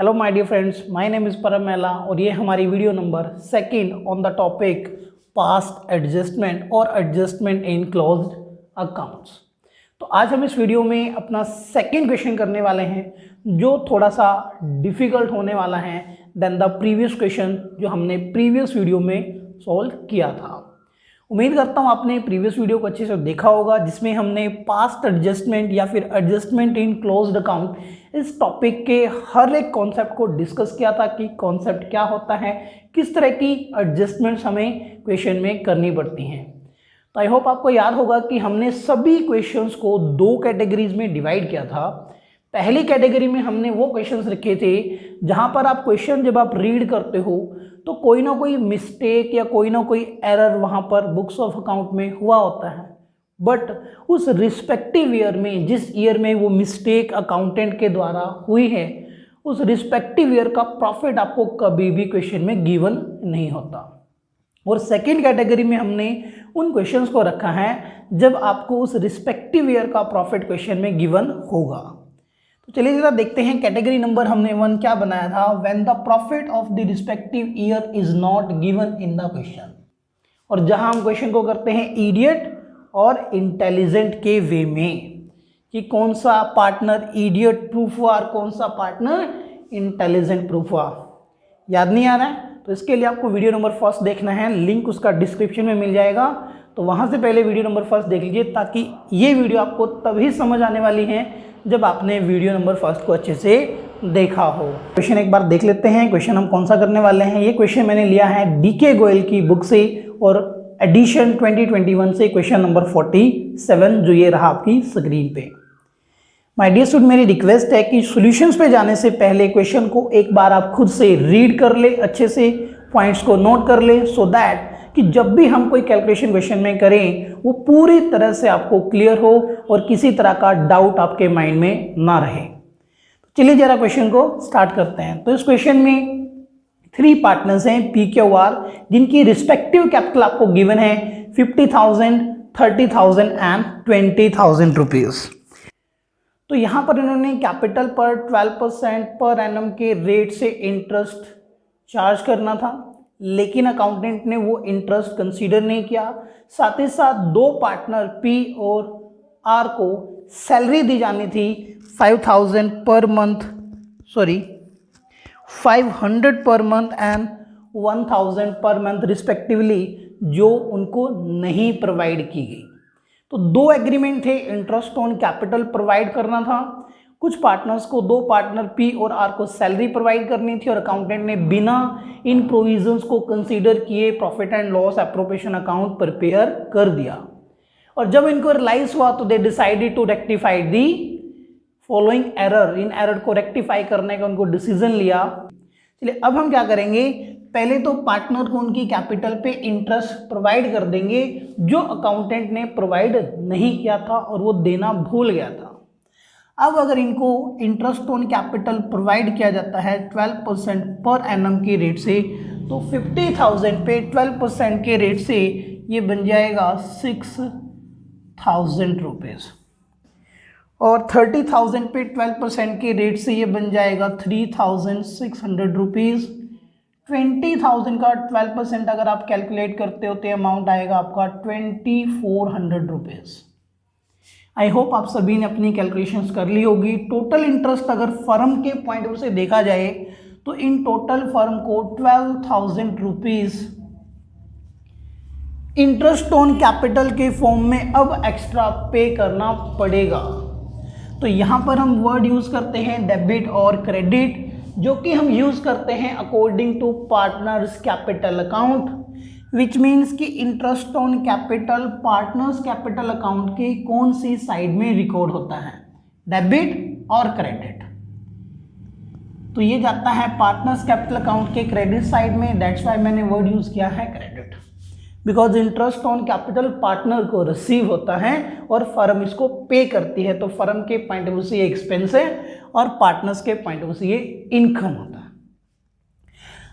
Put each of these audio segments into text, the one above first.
Hello my dear friends, my name is Param Mehla और ये हमारी video number second on the topic past adjustment और adjustment in closed accounts. तो आज हम इस वीडियो में अपना सेकंड क्वेश्चन करने वाले हैं जो थोड़ा सा डिफ़िकल्ट होने वाला है देन द प्रीवियस क्वेश्चन जो हमने प्रीवियस वीडियो में सॉल्व किया था। उम्मीद करता हूँ आपने प्रीवियस वीडियो को अच्छे से देखा होगा जिसमें हमने पास्ट एडजस्टमेंट या फिर एडजस्टमेंट इन क्लोज्ड अकाउंट इस टॉपिक के हर एक कॉन्सेप्ट को डिस्कस किया था कि कॉन्सेप्ट क्या होता है, किस तरह की एडजस्टमेंट्स हमें क्वेश्चन में करनी पड़ती हैं। तो आई होप आपको याद होगा कि हमने सभी क्वेश्चंस को दो कैटेगरीज में डिवाइड किया था। पहली कैटेगरी में हमने वो क्वेश्चंस रखे थे जहाँ पर आप क्वेश्चन जब आप रीड करते हो तो कोई ना कोई मिस्टेक या कोई ना कोई एरर वहाँ पर बुक्स ऑफ अकाउंट में हुआ होता है, बट उस रिस्पेक्टिव ईयर में जिस ईयर में वो मिस्टेक अकाउंटेंट के द्वारा हुई है उस रिस्पेक्टिव ईयर का प्रॉफिट आपको कभी भी क्वेश्चन में गिवन नहीं होता। और सेकेंड कैटेगरी में हमने उन क्वेश्चंस को रखा है जब आपको उस रिस्पेक्टिव ईयर का प्रॉफिट क्वेश्चन में गिवन होगा। तो चलिए जरा देखते हैं कैटेगरी नंबर हमने 1 क्या बनाया था, when the profit of the respective year is not given in the question. और जहां हम क्वेश्चन को करते हैं इडियट और इंटेलिजेंट के वे में कि कौन सा पार्टनर इडियट प्रूफ हुआ और कौन सा पार्टनर इंटेलिजेंट प्रूफ हुआ। याद नहीं आ रहा है तो इसके लिए आपको वीडियो नंबर फर्स्ट देखना है, लिंक उसका डिस्क्रिप्शन में मिल जाएगा, तो वहां से पहले वीडियो नंबर फर्स्ट देख लीजिए ताकि ये वीडियो आपको तभी समझ आने वाली है जब आपने वीडियो नंबर फर्स्ट को अच्छे से देखा हो। क्वेश्चन एक बार देख लेते हैं। क्वेश्चन हम कौन सा करने वाले हैं, ये क्वेश्चन मैंने लिया है डीके गोयल की बुक से और एडिशन 2021 से क्वेश्चन नंबर 47 जो ये रहा आपकी स्क्रीन पे। माय डियर स्टूडेंट, मेरी रिक्वेस्ट है कि सॉल्यूशंस पे जाने से पहले क्वेश्चन को एक बार आप खुद से रीड कर ले, अच्छे से पॉइंट्स को नोट कर ले सो दैट कि जब भी हम कोई कैलकुलेशन क्वेश्चन में करें वो पूरी तरह से आपको क्लियर हो और किसी तरह का डाउट आपके माइंड में ना रहे। चलिए जरा क्वेश्चन को स्टार्ट करते हैं। तो इस क्वेश्चन में 3 पार्टनर्स हैं PQR जिनकी रिस्पेक्टिव कैपिटल आपको गिवन है 50,000, 30,000 एंड 20,000 रुपीज। तो यहाँ पर इन्होंने कैपिटल पर 12% पर एनम के रेट से इंटरेस्ट चार्ज करना था, लेकिन अकाउंटेंट ने वो इंटरेस्ट कंसीडर नहीं किया। साथ ही साथ 2 पार्टनर P और R को सैलरी दी जानी थी 5,000 per month, 500 per month and 1,000 per month respectively, जो उनको नहीं प्रोवाइड की गई। तो 2 एग्रीमेंट थे, इंटरेस्ट ऑन कैपिटल प्रोवाइड करना था, कुछ पार्टनर्स को 2 पार्टनर P और R को सैलरी प्रोवाइड करनी थी और अकाउंटेंट ने बिना इन प्रोविजंस को कंसीडर किए profit and loss appropriation account prepare कर दिया। और जब इनको रियलाइज हुआ तो they decided to rectify the following error. इन एरर को रेक्टिफाई करने का उनको डिसीजन लिया। चलिए अब हम क्या करेंगे, पहले तो पार्टनर को उनकी कैपिटल पे इंटरेस्ट प्रोवाइड कर देंगे जो अकाउंटेंट ने प्रोवाइड नहीं किया था और वो देना भूल गया था। अब अगर इनको इंटरेस्ट ऑन कैपिटल प्रोवाइड किया जाता है 12% पर एनम के रेट से, तो 50,000 पे 12% के रेट से ये बन जाएगा 6,000 रुपीज़ और 30,000 पे 12% के रेट से ये बन जाएगा 3,600 रुपीज़। 20,000 का 12% अगर आप कैलकुलेट करते हो तो अमाउंट आएगा आपका 2,400 रुपीज़। आई होप आप सभी ने अपनी कैलकुलेशंस कर ली होगी। टोटल इंटरेस्ट अगर फर्म के पॉइंट ऑफ से देखा जाए तो इन टोटल फर्म को 12,000 रुपीज़ इंटरेस्ट ऑन कैपिटल के फॉर्म में अब एक्स्ट्रा पे करना पड़ेगा। तो यहाँ पर हम वर्ड यूज़ करते हैं डेबिट और क्रेडिट, जो कि हम यूज़ करते हैं according to partners capital account, which means कि interest on capital partners capital account के कौन सी साइड में रिकॉर्ड होता है, डेबिट और क्रेडिट। तो ये जाता है पार्टनर्स कैपिटल अकाउंट के क्रेडिट साइड में, दैट्स वाई मैंने वर्ड यूज़ किया है credit, because interest on capital partner को रिसीव होता है और फर्म इसको पे करती है। तो फर्म के पॉइंट ऑफ व्यू से ये एक्सपेंस है और पार्टनर्स के पॉइंट ऑफ व्यू से ये इनकम होता है।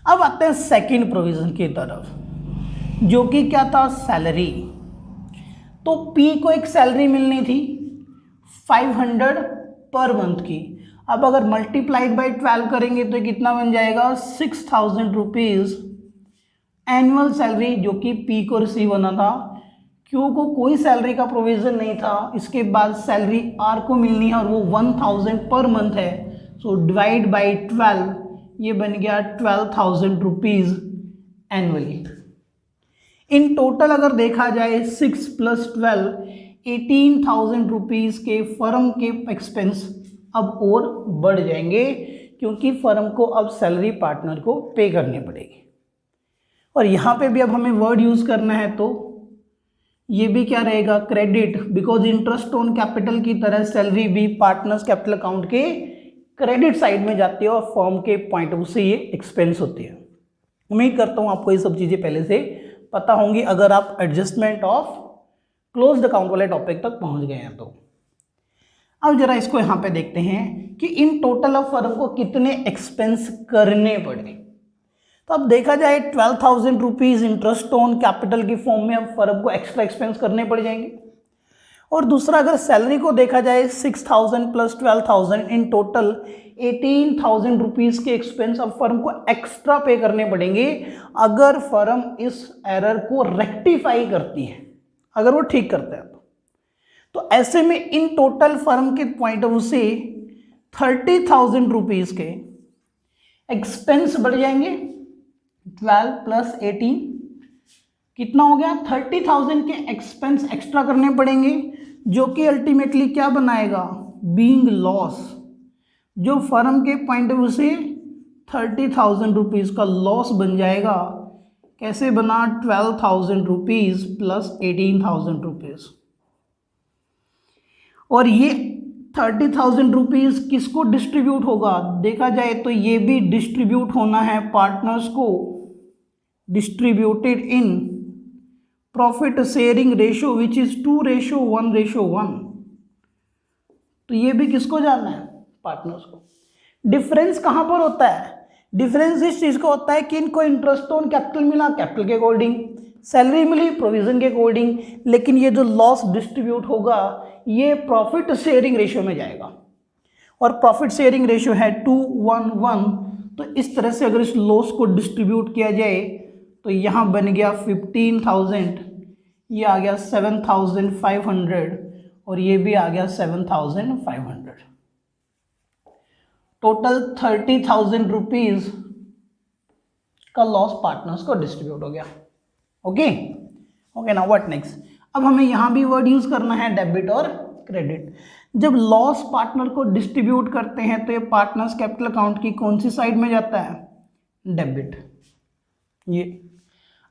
अब आते हैं सेकेंड प्रोविजन की तरफ, जो कि क्या था, सैलरी। तो P को एक सैलरी मिलनी थी 500 पर मंथ की। अब अगर मल्टीप्लाइड बाई 12 करेंगे तो कितना बन जाएगा 6,000 रुपीज़ एनुअल सैलरी, जो कि पी को रिसीव होना था। क्यू को कोई सैलरी का प्रोविजन नहीं था, इसके बाद सैलरी आर को मिलनी है और वो 1,000 पर मंथ है। सो डिवाइड बाई 12, ये बन गया 12,000 रुपीज़ एनुअली। इन टोटल अगर देखा जाए 6 + 12 18,000 रुपीज़ के फर्म के एक्सपेंस अब और बढ़ जाएंगे, क्योंकि फर्म को अब सैलरी पार्टनर को पे करनी पड़ेगी। और यहाँ पे भी अब हमें वर्ड यूज़ करना है, तो ये भी क्या रहेगा credit, because interest on capital की तरह सैलरी भी पार्टनर्स कैपिटल अकाउंट के क्रेडिट साइड में जाती है और फर्म के पॉइंट ऑफ व्यू से ये एक्सपेंस होती है। उम्मीद करता हूँ आपको ये सब चीज़ें पहले से पता होंगी अगर आप एडजस्टमेंट ऑफ क्लोज्ड अकाउंट वाले टॉपिक तक पहुँच गए हैं तो। अब जरा इसको यहाँ पे देखते हैं कि इन टोटल अब फर्म को कितने एक्सपेंस करने पड़े। तो अब देखा जाए 12,000 रुपीज़ इंटरेस्ट ऑन कैपिटल की फॉर्म में अब फर्म को एक्स्ट्रा एक्सपेंस करने पड़ जाएंगे। और दूसरा अगर सैलरी को देखा जाए 6,000 + 12,000 इन टोटल 18,000 रुपीज़ के एक्सपेंस अब फर्म को एक्स्ट्रा पे करने पड़ेंगे अगर फर्म इस एरर को रेक्टिफाई करती है, अगर वो ठीक करता है तो ऐसे में इन टोटल फर्म के पॉइंट ऑफ व्यू से 30,000 रुपीज़ के एक्सपेंस बढ़ जाएंगे। 12 + 18 कितना हो गया 30,000 के एक्सपेंस एक्स्ट्रा करने पड़ेंगे, जो कि अल्टीमेटली क्या बनाएगा बीइंग लॉस, जो फर्म के पॉइंट ऑफ व्यू से 30,000 रुपीज़ का लॉस बन जाएगा। कैसे बना 12,000 रुपीज़ + 18,000 रुपीज़। और ये 30,000 रुपीज़ किसको डिस्ट्रीब्यूट होगा, देखा जाए तो ये भी डिस्ट्रीब्यूट होना है पार्टनर्स को, distributed in profit sharing ratio which is 2:1:1। तो ये भी किसको जाना है पार्टनर्स को। डिफरेंस कहाँ पर होता है, डिफरेंस इस चीज़ का होता है कि इनको इंटरेस्ट ऑन कैपिटल मिला कैपिटल के अकॉर्डिंग, सैलरी मिली प्रोविजन के अकॉर्डिंग, लेकिन ये जो लॉस डिस्ट्रीब्यूट होगा ये प्रॉफिट शेयरिंग रेशियो में जाएगा और प्रॉफिट शेयरिंग रेशियो है 2:1:1। तो इस तरह से अगर इस लॉस को डिस्ट्रीब्यूट किया जाए तो यहाँ बन गया 15,000, ये आ गया 7,500 और ये भी आ गया 7,500। टोटल 30,000 रुपीज़ का लॉस पार्टनर्स को डिस्ट्रीब्यूट हो गया। ओके ना व्हाट नेक्स्ट। अब हमें यहाँ भी वर्ड यूज़ करना है डेबिट और क्रेडिट। जब लॉस पार्टनर को डिस्ट्रीब्यूट करते हैं तो ये पार्टनर्स कैपिटल अकाउंट की कौन सी साइड में जाता है, डेबिट। ये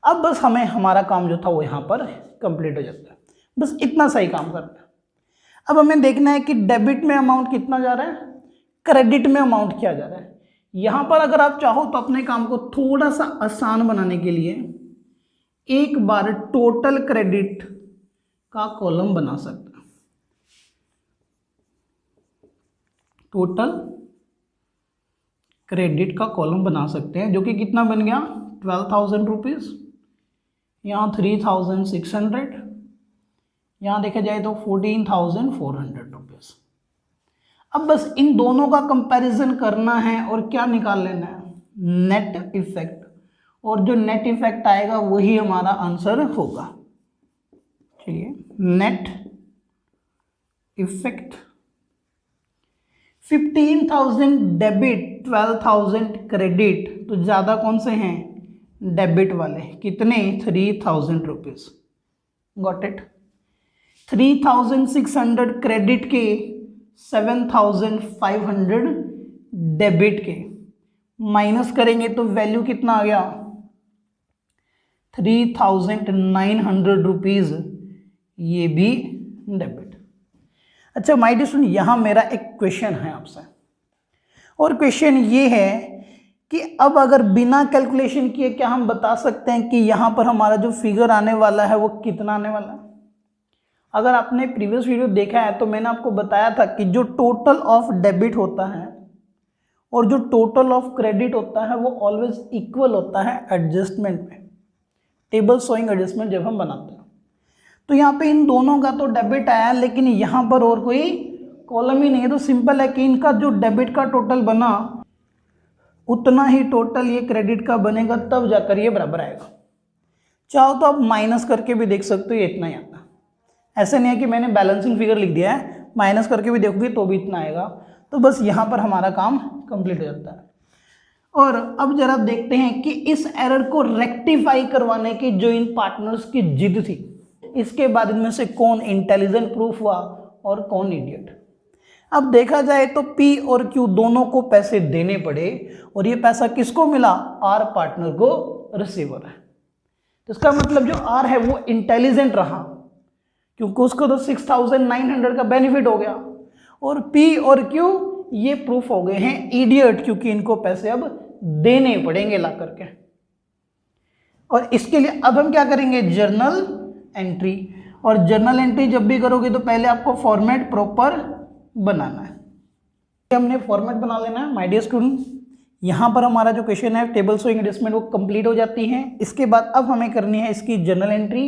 अब बस हमें हमारा काम जो था वो यहाँ पर कंप्लीट हो जाता है, बस इतना सही काम करना है। अब हमें देखना है कि डेबिट में अमाउंट कितना जा रहा है, क्रेडिट में अमाउंट क्या जा रहा है। यहाँ पर अगर आप चाहो तो अपने काम को थोड़ा सा आसान बनाने के लिए एक बार टोटल क्रेडिट का कॉलम बना सकते हैं। टोटल क्रेडिट का कॉलम बना सकते हैं, जो कि कितना बन गया 12,000 रुपीज़, यहाँ 3,600, यहाँ देखा जाए तो 14,400 रुपीज़। अब बस इन दोनों का कंपैरिजन करना है और क्या निकाल लेना है, नेट इफेक्ट, और जो नेट इफेक्ट आएगा वही हमारा आंसर होगा। चलिए नेट इफेक्ट 15,000 डेबिट 12,000 क्रेडिट, तो ज़्यादा कौन से हैं, डेबिट वाले, कितने 3,000 रुपीज़, गॉट इट। 3,600 क्रेडिट के, 7,500 डेबिट के, माइनस करेंगे तो वैल्यू कितना आ गया 3,900 रुपीज़, ये भी डेबिट। अच्छा माय डियर स्टूडेंट, यहाँ मेरा एक क्वेश्चन है आपसे, और क्वेश्चन ये है कि अब अगर बिना कैलकुलेशन किए क्या हम बता सकते हैं कि यहाँ पर हमारा जो फिगर आने वाला है वो कितना आने वाला है। अगर आपने प्रीवियस वीडियो देखा है तो मैंने आपको बताया था कि जो टोटल ऑफ डेबिट होता है और जो टोटल ऑफ क्रेडिट होता है वो ऑलवेज इक्वल होता है एडजस्टमेंट में, टेबल शोइंग एडजस्टमेंट जब हम बनाते हैं। तो यहाँ पे इन दोनों का तो डेबिट आया, लेकिन यहाँ पर और कोई कॉलम ही नहीं है तो सिंपल है कि इनका जो डेबिट का टोटल बना उतना ही टोटल ये क्रेडिट का बनेगा, तब जाकर ये बराबर आएगा। चाहो तो आप माइनस करके भी देख सकते हो, ये इतना ही आता है। ऐसे नहीं है कि मैंने बैलेंसिंग फिगर लिख दिया है, माइनस करके भी देखोगे तो भी इतना आएगा। तो बस यहाँ पर हमारा काम कंप्लीट हो जाता है। और अब जरा देखते हैं कि इस एरर को रेक्टिफाई करवाने की जो इन पार्टनर्स की जिद थी, इसके बाद इनमें से कौन इंटेलिजेंट प्रूफ हुआ और कौन इडियट। अब देखा जाए तो P और Q दोनों को पैसे देने पड़े और ये पैसा किसको मिला, R पार्टनर को रिसीवर है। तो इसका मतलब जो R है वो इंटेलिजेंट रहा, क्योंकि उसको तो 6900 का बेनिफिट हो गया। और P और Q ये प्रूफ हो गए हैं इडियट, क्योंकि इनको पैसे अब देने पड़ेंगे ला करके। और इसके लिए अब हम क्या करेंगे, जर्नल एंट्री। और जर्नल एंट्री जब भी करोगे तो पहले आपको फॉर्मेट प्रॉपर बनाना है। हमने फॉर्मेट बना लेना है माय डियर स्टूडेंट। यहाँ पर हमारा जो क्वेश्चन है टेबल शोइंग एडजस्टमेंट वो कंप्लीट हो जाती है। इसके बाद अब हमें करनी है इसकी जर्नल एंट्री।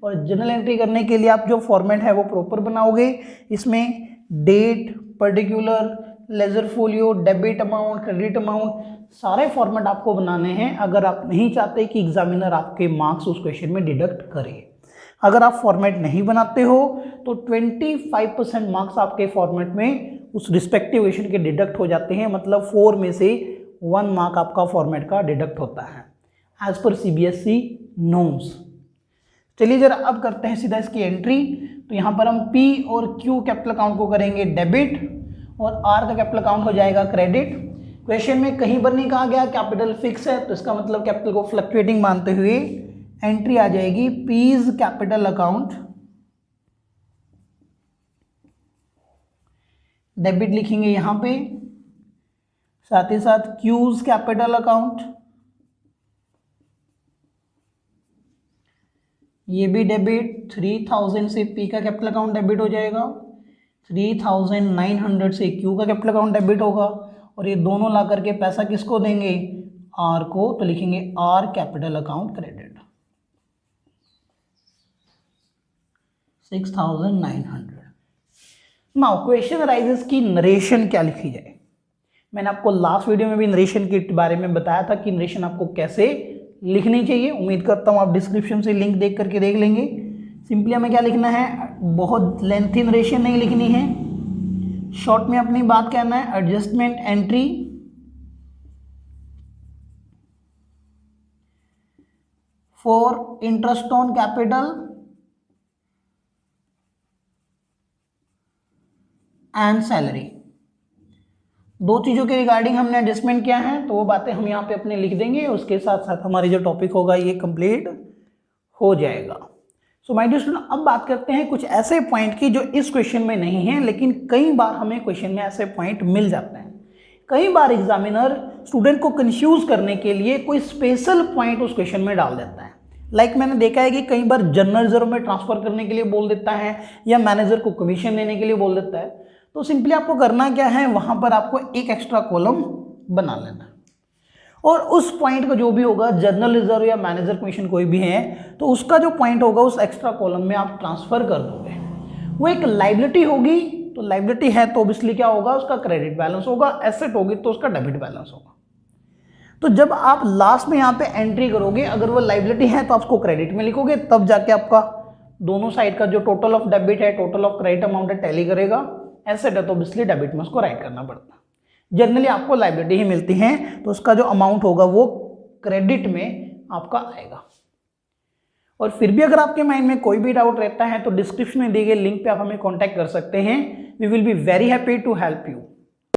और जर्नल एंट्री करने के लिए आप जो फॉर्मेट है वो प्रॉपर बनाओगे। इसमें date, particular, ledger folio, debit amount, credit amount, सारे फॉर्मेट आपको बनाने हैं अगर आप नहीं चाहते कि एग्जामिनर आपके मार्क्स उस क्वेश्चन में डिडक्ट करे। अगर आप फॉर्मेट नहीं बनाते हो तो 25% मार्क्स आपके फॉर्मेट में उस रिस्पेक्टिव क्वेश्चन के डिडक्ट हो जाते हैं। मतलब 4 में से 1 मार्क आपका फॉर्मेट का डिडक्ट होता है एज पर CBSE नॉर्म्स। चलिए जरा अब करते हैं सीधा इसकी एंट्री। तो यहाँ पर हम P और Q कैपिटल अकाउंट को करेंगे डेबिट और R का कैपिटल अकाउंट हो जाएगा क्रेडिट। क्वेश्चन में कहीं पर नहीं कहा गया कैपिटल फिक्स है, तो इसका मतलब कैपिटल को फ्लक्चुएटिंग मानते हुए एंट्री आ जाएगी P's कैपिटल अकाउंट, डेबिट लिखेंगे यहाँ पे, साथ ही साथ Q's कैपिटल अकाउंट, ये भी डेबिट। 3000 से P का कैपिटल अकाउंट डेबिट हो जाएगा, 3900 से Q का कैपिटल अकाउंट डेबिट होगा। और ये दोनों ला करके पैसा किसको देंगे, R को, तो लिखेंगे R capital account credit 6900। Now question arises की नरेशन क्या लिखी जाए। मैंने आपको लास्ट वीडियो में भी नरेशन के बारे में बताया था कि नरेशन आपको कैसे लिखनी चाहिए। उम्मीद करता हूँ आप डिस्क्रिप्शन से लिंक देख करके देख लेंगे। सिंपली हमें क्या लिखना है, बहुत लेंथी नरेशन नहीं लिखनी है, शॉर्ट में अपनी बात कहना है। Adjustment entry for interest on capital and salary, दो चीज़ों के रिगार्डिंग हमने एडजस्टमेंट किया है, तो वो बातें हम यहाँ पे अपने लिख देंगे। उसके साथ साथ हमारी जो टॉपिक होगा ये कंप्लीट हो जाएगा। सो माय डियर स्टूडेंट, अब बात करते हैं कुछ ऐसे पॉइंट की जो इस क्वेश्चन में नहीं है, लेकिन कई बार हमें क्वेश्चन में ऐसे पॉइंट मिल जाते हैं। कई बार एग्जामिनर स्टूडेंट को कंफ्यूज करने के लिए कोई स्पेशल पॉइंट उस क्वेश्चन में डाल देता है। लाइक मैंने देखा है कि कई बार जनरल रिजर्व में ट्रांसफर करने के लिए बोल देता है या मैनेजर को कमीशन देने के लिए बोल देता है। तो सिंपली आपको करना क्या है, वहां पर आपको एक एक्स्ट्रा कॉलम बना लेना है और उस पॉइंट का जो भी होगा, जनरल रिजर्व या मैनेजर कमीशन कोई भी है, तो उसका जो पॉइंट होगा उस एक्स्ट्रा कॉलम में आप ट्रांसफर कर दोगे। वो एक लायबिलिटी होगी, तो लायबिलिटी है तो ऑब्वियसली क्या होगा, उसका क्रेडिट बैलेंस होगा। एसेट होगी तो उसका डेबिट बैलेंस होगा। तो जब आप लास्ट में यहाँ पे एंट्री करोगे, अगर वो लायबिलिटी है तो आप उसको क्रेडिट में लिखोगे, तब जाके आपका दोनों साइड का जो टोटल ऑफ डेबिट है, टोटल ऑफ क्रेडिट अमाउंट है, टैली करेगा। एसेट है तो ऑब्वियसली डेबिट में उसको राइट करना पड़ता है। जनरली आपको लायबिलिटी ही मिलती है तो उसका जो अमाउंट होगा वो क्रेडिट में आपका आएगा। और फिर भी अगर आपके माइंड में कोई भी डाउट रहता है तो डिस्क्रिप्शन में दिए गए लिंक पे आप हमें कांटेक्ट कर सकते हैं। We will be very happy to help you.